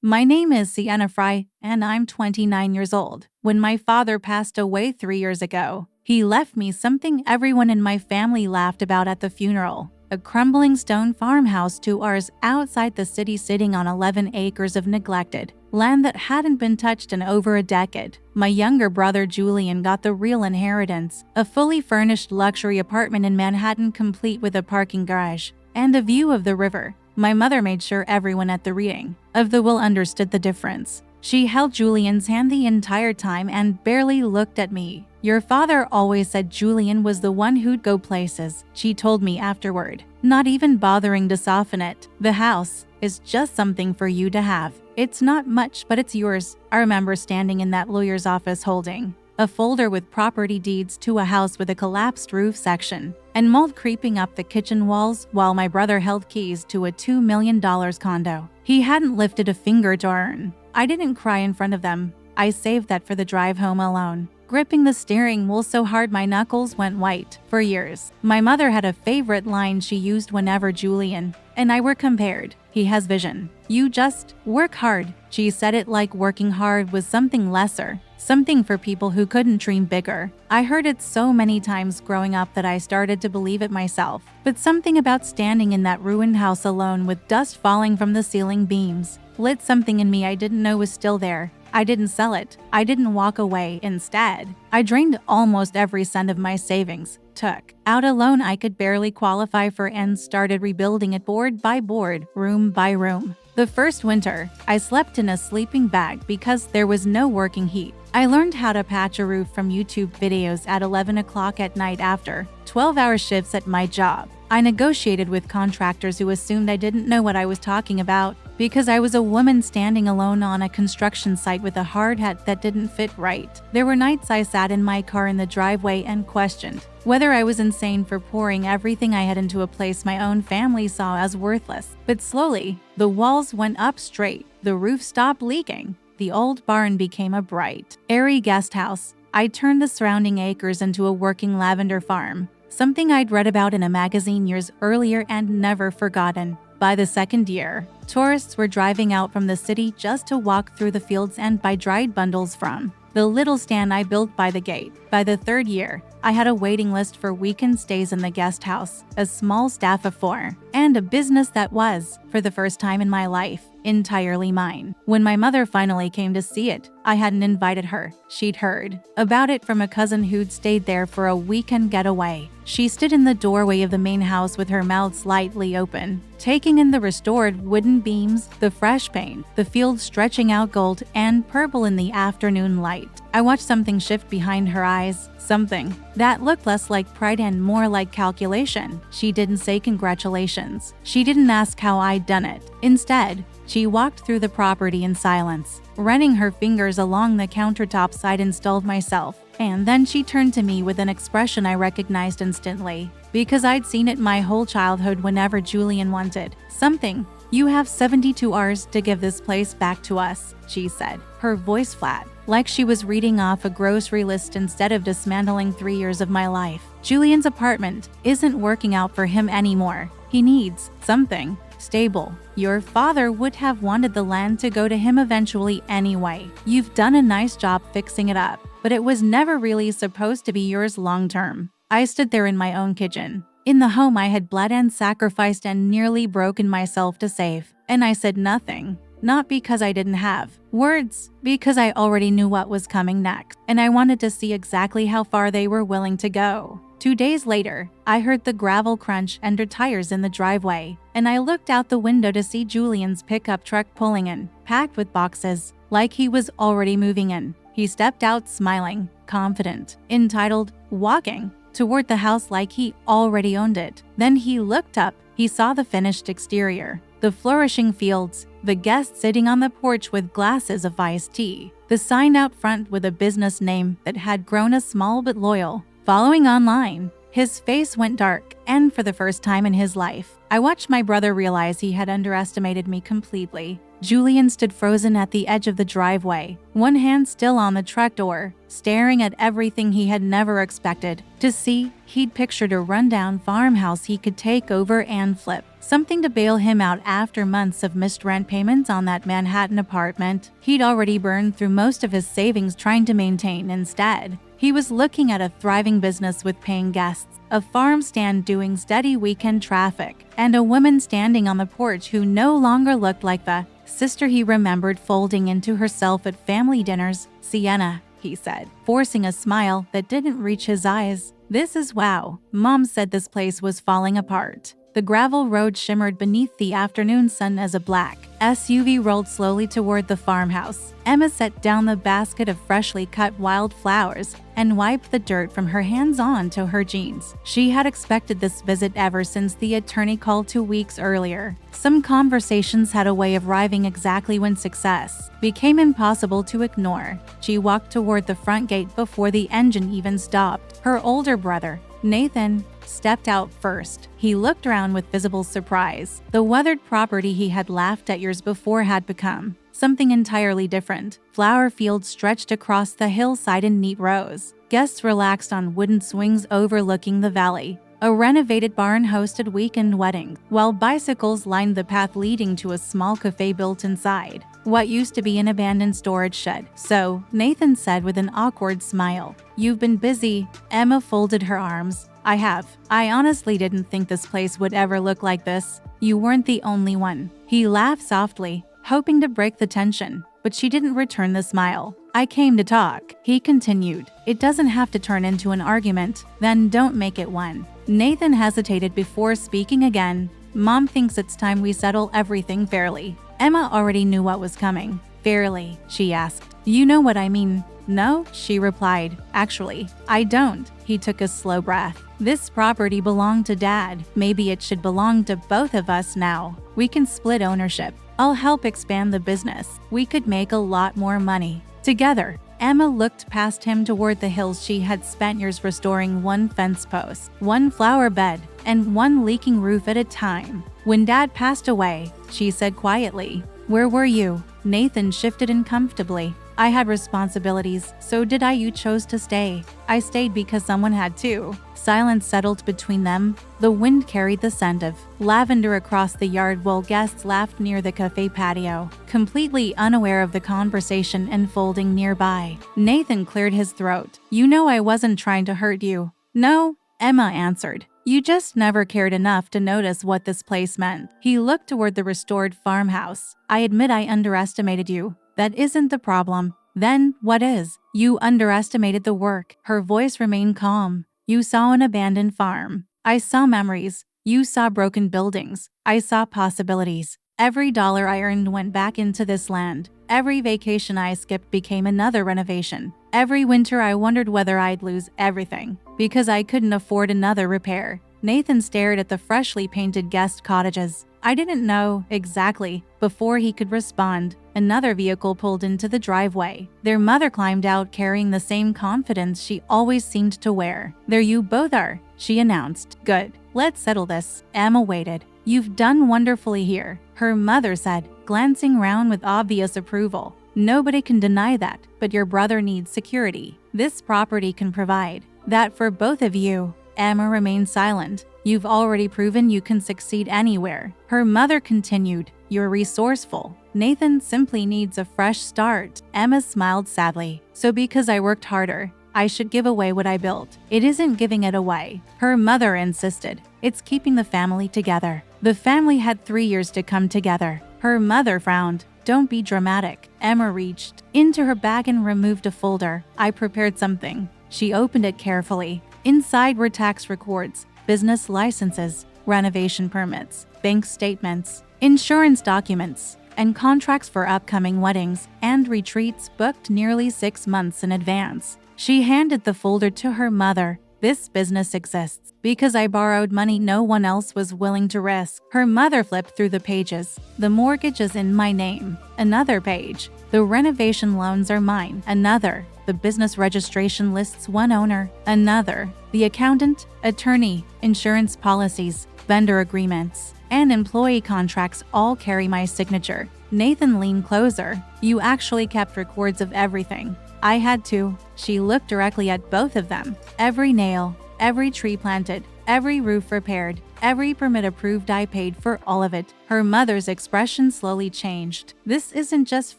My name is Sienna Fry, and I'm 29 years old. When my father passed away 3 years ago, he left me something everyone in my family laughed about at the funeral: a crumbling stone farmhouse 2 hours outside the city sitting on 11 acres of neglected land that hadn't been touched in over a decade. My younger brother Julian got the real inheritance: a fully furnished luxury apartment in Manhattan, complete with a parking garage and a view of the river. My mother made sure everyone at the reading of the will understood the difference. She held Julian's hand the entire time and barely looked at me. "Your father always said Julian was the one who'd go places," she told me afterward, not even bothering to soften it. "The house is just something for you to have. It's not much, but it's yours." I remember standing in that lawyer's office holding a folder with property deeds to a house with a collapsed roof section and mold creeping up the kitchen walls, while my brother held keys to a $2 million condo he hadn't lifted a finger to earn. I didn't cry in front of them. I saved that for the drive home alone, gripping the steering wheel so hard my knuckles went white. For years, my mother had a favorite line she used whenever Julian and I were compared: "He has vision. You just work hard." She said it like working hard was something lesser, something for people who couldn't dream bigger. I heard it so many times growing up that I started to believe it myself. But something about standing in that ruined house alone with dust falling from the ceiling beams lit something in me I didn't know was still there. I didn't sell it. I didn't walk away. Instead, I drained almost every cent of my savings, took out a loan I could barely qualify for, and started rebuilding it board by board, room by room. The first winter, I slept in a sleeping bag because there was no working heat. I learned how to patch a roof from YouTube videos at 11 o'clock at night after 12-hour shifts at my job. I negotiated with contractors who assumed I didn't know what I was talking about because I was a woman standing alone on a construction site with a hard hat that didn't fit right. There were nights I sat in my car in the driveway and questioned whether I was insane for pouring everything I had into a place my own family saw as worthless. But slowly, the walls went up straight, the roof stopped leaking, the old barn became a bright, airy guest house. I turned the surrounding acres into a working lavender farm, something I'd read about in a magazine years earlier and never forgotten. By the second year, tourists were driving out from the city just to walk through the fields and buy dried bundles from the little stand I built by the gate. By the third year, I had a waiting list for weekend stays in the guest house, a small staff of 4, and a business that was, for the first time in my life, entirely mine. When my mother finally came to see it, I hadn't invited her. She'd heard about it from a cousin who'd stayed there for a weekend getaway. She stood in the doorway of the main house with her mouth slightly open, taking in the restored wooden beams, the fresh paint, the fields stretching out gold and purple in the afternoon light. I watched something shift behind her eyes, something that looked less like pride and more like calculation. She didn't say congratulations. She didn't ask how I'd done it. Instead, she walked through the property in silence, running her fingers along the countertops I'd installed myself. And then she turned to me with an expression I recognized instantly, because I'd seen it my whole childhood whenever Julian wanted something. "You have 72 hours to give this place back to us," she said, her voice flat, like she was reading off a grocery list instead of dismantling 3 years of my life. "Julian's apartment isn't working out for him anymore. He needs something stable. Your father would have wanted the land to go to him eventually anyway. You've done a nice job fixing it up, but it was never really supposed to be yours long term." I stood there in my own kitchen, in the home I had bled and sacrificed and nearly broken myself to save, and I said nothing. Not because I didn't have words, because I already knew what was coming next, and I wanted to see exactly how far they were willing to go. 2 days later, I heard the gravel crunch under tires in the driveway, and I looked out the window to see Julian's pickup truck pulling in, packed with boxes, like he was already moving in. He stepped out smiling, confident, entitled, walking toward the house like he already owned it. Then he looked up. He saw the finished exterior, the flourishing fields, the guests sitting on the porch with glasses of iced tea, the sign out front with a business name that had grown a small but loyal following online. His face went dark, and for the first time in his life, I watched my brother realize he had underestimated me completely. Julian stood frozen at the edge of the driveway, one hand still on the truck door, staring at everything he had never expected to see. He'd pictured a rundown farmhouse he could take over and flip, something to bail him out after months of missed rent payments on that Manhattan apartment he'd already burned through most of his savings trying to maintain. Instead, he was looking at a thriving business with paying guests, a farm stand doing steady weekend traffic, and a woman standing on the porch who no longer looked like the sister he remembered folding into herself at family dinners. "Sienna," he said, forcing a smile that didn't reach his eyes. "This is wow." Mom said this place was falling apart. The gravel road shimmered beneath the afternoon sun as a black SUV rolled slowly toward the farmhouse. Emma set down the basket of freshly cut wildflowers and wiped the dirt from her hands onto her jeans. She had expected this visit ever since the attorney called 2 weeks earlier. Some conversations had a way of arriving exactly when success became impossible to ignore. She walked toward the front gate before the engine even stopped. Her older brother, Nathan, stepped out first. He looked around with visible surprise. The weathered property he had laughed at years before had become something entirely different. Flower fields stretched across the hillside in neat rows. Guests relaxed on wooden swings overlooking the valley. A renovated barn hosted weekend weddings, while bicycles lined the path leading to a small cafe built inside what used to be an abandoned storage shed. "So," Nathan said with an awkward smile, "you've been busy." Emma folded her arms. "I have. I honestly didn't think this place would ever look like this. You weren't the only one." He laughed softly, hoping to break the tension, but she didn't return the smile. "I came to talk," he continued. "It doesn't have to turn into an argument. Then don't make it one." Nathan hesitated before speaking again. "Mom thinks it's time we settle everything fairly." Emma already knew what was coming. "Fairly?" she asked. "You know what I mean." "No," she replied. "Actually, I don't." He took a slow breath. "This property belonged to Dad. Maybe it should belong to both of us now. We can split ownership. I'll help expand the business. We could make a lot more money together." Emma looked past him toward the hills she had spent years restoring, one fence post, one flower bed, and one leaking roof at a time. "When Dad passed away," she said quietly, "where were you?" Nathan shifted uncomfortably. "I had responsibilities, so did I. You chose to stay." "I stayed because someone had to." Silence settled between them. The wind carried the scent of lavender across the yard while guests laughed near the cafe patio, completely unaware of the conversation unfolding nearby. Nathan cleared his throat. "You know I wasn't trying to hurt you." "No," Emma answered. "You just never cared enough to notice what this place meant." He looked toward the restored farmhouse. "I admit I underestimated you. That isn't the problem." "Then what is?" "You underestimated the work." Her voice remained calm. "You saw an abandoned farm. I saw memories. You saw broken buildings. I saw possibilities. Every dollar I earned went back into this land. Every vacation I skipped became another renovation. Every winter I wondered whether I'd lose everything because I couldn't afford another repair." Nathan stared at the freshly painted guest cottages. "I didn't know exactly." Before he could respond, another vehicle pulled into the driveway. Their mother climbed out carrying the same confidence she always seemed to wear. "There you both are," she announced. "Good. Let's settle this." Emma waited. "You've done wonderfully here," her mother said, glancing round with obvious approval. "Nobody can deny that, but your brother needs security. This property can provide that for both of you." Emma remained silent. "You've already proven you can succeed anywhere," her mother continued. "You're resourceful. Nathan simply needs a fresh start." Emma smiled sadly. "So because I worked harder, I should give away what I built?" "It isn't giving it away," her mother insisted. "It's keeping the family together." The family had 3 years to come together. Her mother frowned. "Don't be dramatic." Emma reached into her bag and removed a folder. "I prepared something." She opened it carefully. Inside were tax records, business licenses, renovation permits, bank statements, insurance documents, and contracts for upcoming weddings and retreats booked nearly 6 months in advance. She handed the folder to her mother. "This business exists because I borrowed money no one else was willing to risk." Her mother flipped through the pages. "The mortgage is in my name." Another page. "The renovation loans are mine." Another. "The business registration lists one owner." Another. "The accountant, attorney, insurance policies, vendor agreements, and employee contracts all carry my signature." Nathan leaned closer. "You actually kept records of everything." "I had to." She looked directly at both of them. "Every nail, every tree planted, every roof repaired, Every permit approved, I paid for all of it. Her mother's expression slowly changed. This isn't just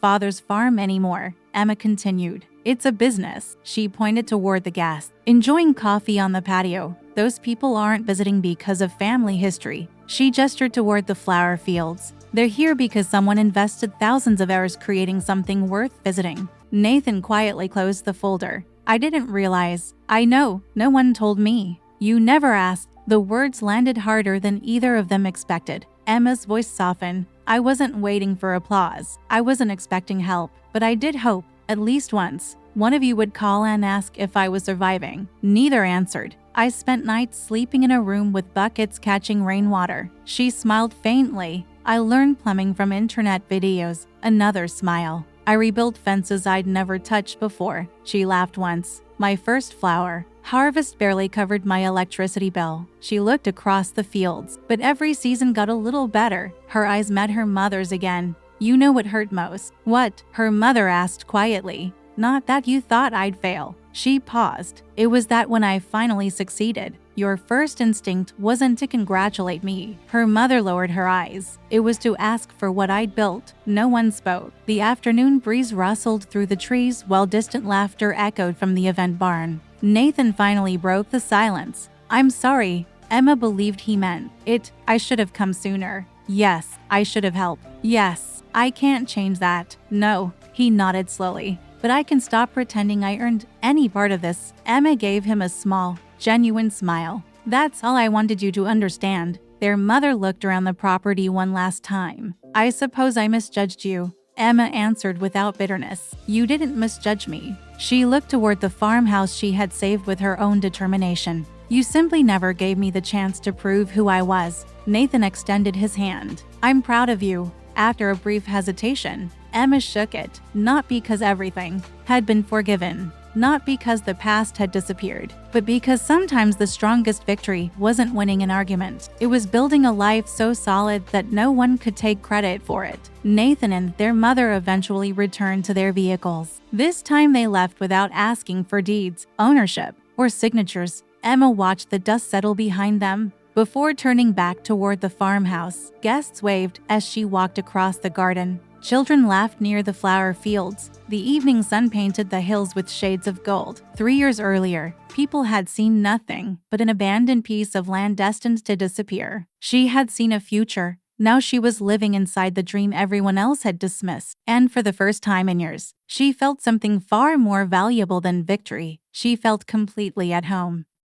father's farm anymore, Emma continued. It's a business. She pointed toward the guests, enjoying coffee on the patio. Those people aren't visiting because of family history. She gestured toward the flower fields. They're here because someone invested thousands of hours creating something worth visiting. Nathan quietly closed the folder. I didn't realize. I know, no one told me. You never asked. The words landed harder than either of them expected. Emma's voice softened. I wasn't waiting for applause. I wasn't expecting help, but I did hope, at least once, one of you would call and ask if I was surviving. Neither answered. I spent nights sleeping in a room with buckets catching rainwater. She smiled faintly. I learned plumbing from internet videos. Another smile. I rebuilt fences I'd never touched before. She laughed once. My first flower. Harvest barely covered my electricity bill. She looked across the fields, but every season got a little better. Her eyes met her mother's again. You know what hurt most? What? Her mother asked quietly. Not that you thought I'd fail. She paused. It was that when I finally succeeded. Your first instinct wasn't to congratulate me. Her mother lowered her eyes. It was to ask for what I'd built. No one spoke. The afternoon breeze rustled through the trees while distant laughter echoed from the event barn. Nathan finally broke the silence. I'm sorry. Emma believed he meant it. I should have come sooner. Yes, I should have helped. Yes, I can't change that. No, he nodded slowly. But I can stop pretending I earned any part of this. Emma gave him a small, genuine smile. That's all I wanted you to understand. Their mother looked around the property one last time. I suppose I misjudged you. Emma answered without bitterness. You didn't misjudge me. She looked toward the farmhouse she had saved with her own determination. You simply never gave me the chance to prove who I was. Nathan extended his hand. I'm proud of you. After a brief hesitation, Emma shook it, not because everything had been forgiven, not because the past had disappeared, but because sometimes the strongest victory wasn't winning an argument. It was building a life so solid that no one could take credit for it. Nathan and their mother eventually returned to their vehicles. This time they left without asking for deeds, ownership, or signatures. Emma watched the dust settle behind them. Before turning back toward the farmhouse, guests waved as she walked across the garden. Children laughed near the flower fields. The evening sun painted the hills with shades of gold. 3 years earlier, people had seen nothing but an abandoned piece of land destined to disappear. She had seen a future. Now she was living inside the dream everyone else had dismissed. And for the first time in years, she felt something far more valuable than victory. She felt completely at home.